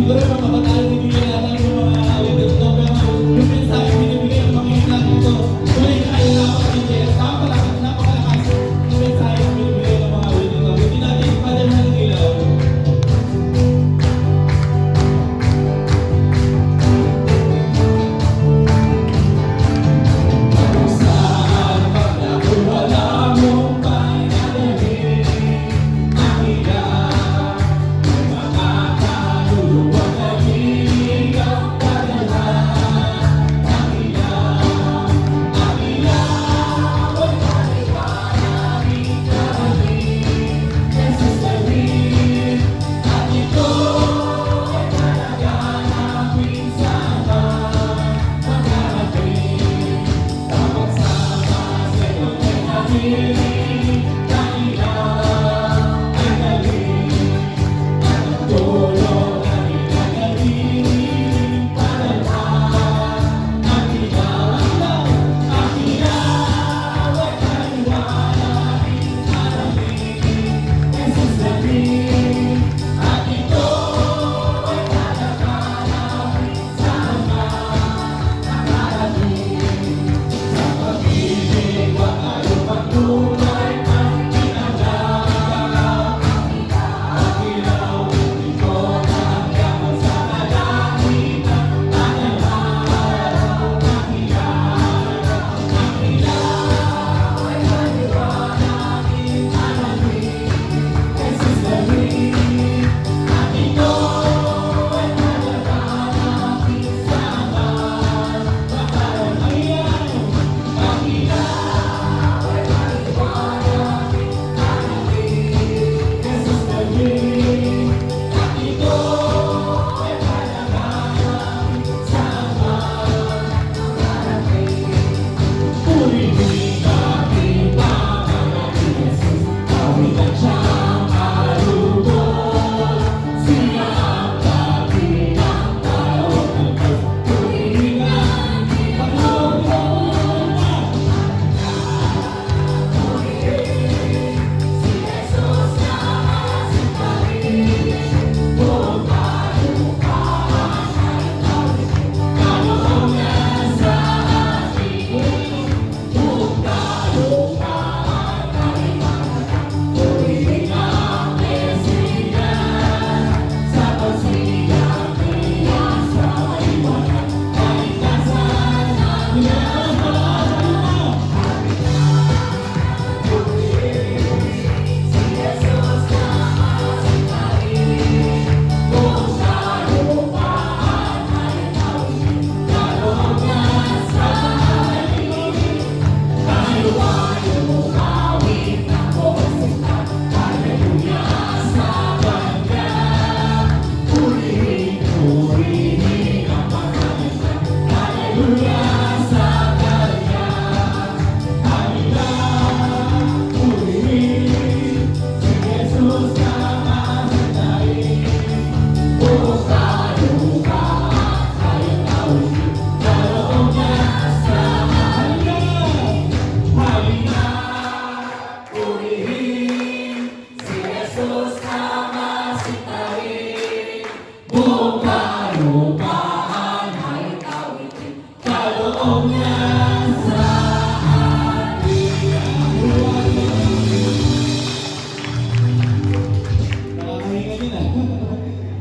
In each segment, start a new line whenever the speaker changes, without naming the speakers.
siguro yung mga kabataan binibigyan natin yung mga awit ito, pero yung mensahe binibigay ng mga natin ito, tuloy na kayo napakabigyan, napakalakas yung mensahe binibigay ng mga awit ito. Hindi natin ipadala ng ilaw.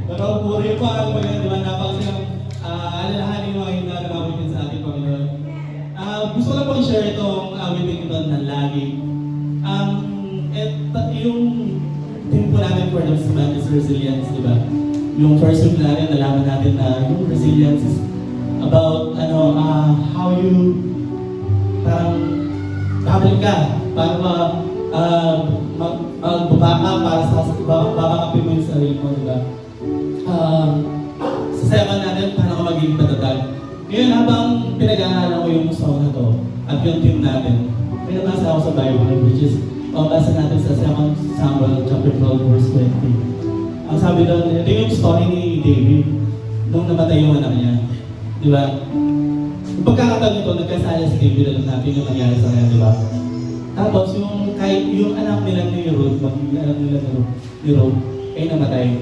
Pero puri po ang pagkakadiwan na pag silang alalahanin mo ay nararawitin sa ating Panginoon. Gusto ko lang po i-share itong awitin ito na lagi. Yung team po namin for the month is resilience, di ba? Yung first week natin, nalaman natin na yung resilience is about how you parang babalik ka para magbaba ka para sa babakapin mo yung sarili mo, di ba? Sa second natin, paano ka magiging patatag. Ngayon, habang pinag-aaralan ko yung song na to at yung team natin, may nabasa ako sa Bible, which is basa natin sa 2 Samuel chapter 12 verse 20. Ang sabi doon, ito yung story ni David nung namatay yung anak niya. Di ba? Yung pagkakataon nito, nagkasala si David, alam natin yung nangyari sa kanya, di ba? Tapos yung anak nila ni Ruth, anak nila ni Ruth, ay namatay.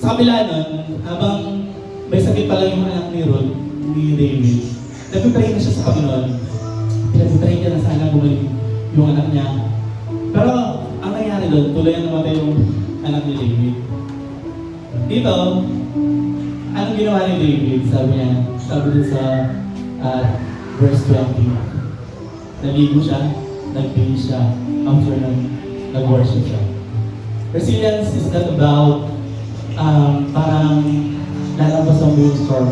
Sa kabila nun, habang may sakit pala yung anak ni Rod, ni David, nagpipray na siya sa Panginoon. Pinagpipray niya na sana gumaling yung anak niya. Pero ang nangyari doon, tuloy ang namatay yung anak ni David. Dito, anong ginawa ni David? Sabi doon sa verse 20. Naligo siya, nag-pray siya, after nag-worship siya. Resilience is not about parang lalampasan mo yung storm,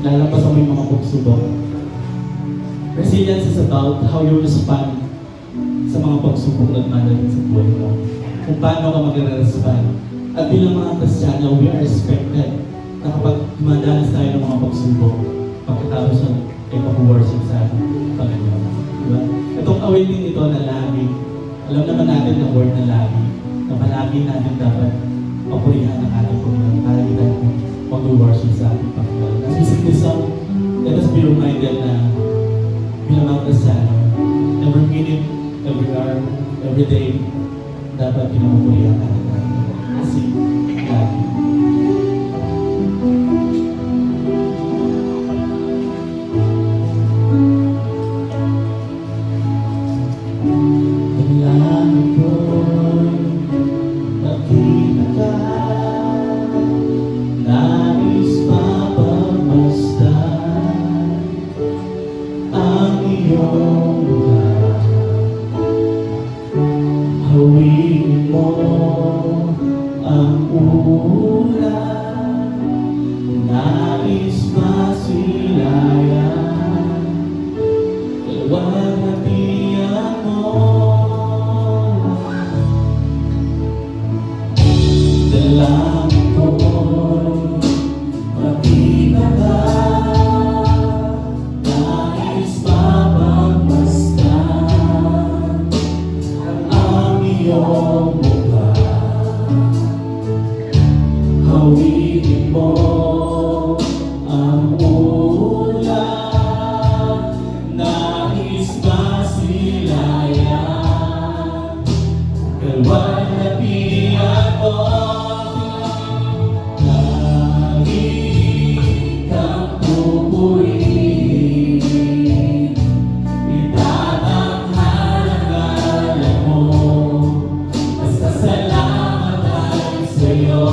lalampasan mo yung mga pagsubok. Resilience is about how you respond sa mga pagsubok na dumadating sa buhay mo. Kung paano ka mag-respond. At bilang mga Kristiyano, we are expected na kapag dumadanas tayo ng mga pagsubok, pagkatapos ng ay pag-worship sa Panginoon. Diba? Itong awitin ito na lagi, alam naman natin na word na lagi, na palagi natin dapat papurihan ang ating Panginoon para kita mag-worship sa ating Panginoon. As we sing this song, let us be reminded na bilang mga Kristiyano, every minute, every hour, every day, dapat pinapurihan natin Panginoon. Kasi lagi. Hawin mo ang ulan, nais masilayan, kalwalhatian mo. Dalangin ko'y makita ka, nais mapagmasdan ang iyong mukha. Hawin mo ang ulan, nais masilayan, kalwalhatian mo. Lagi kang pupurihin, itatanghal ang ngalan mo, basta salamat ay sa'yo.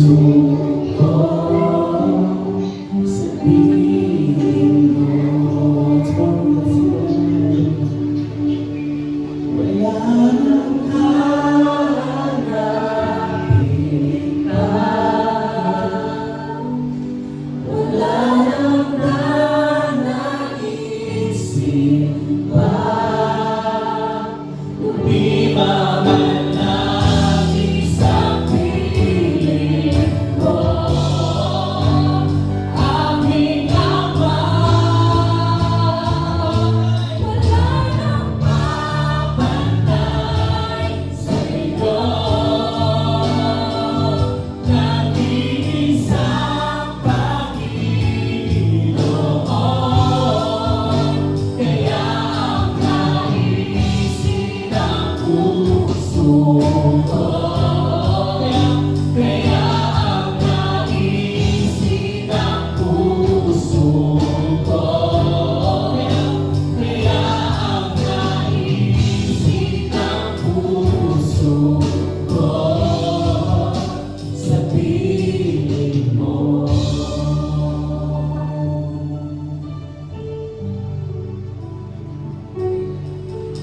ko sa piling mo. Wala nang hanapin ka. Wala nang nanaisip pa. Kung di ba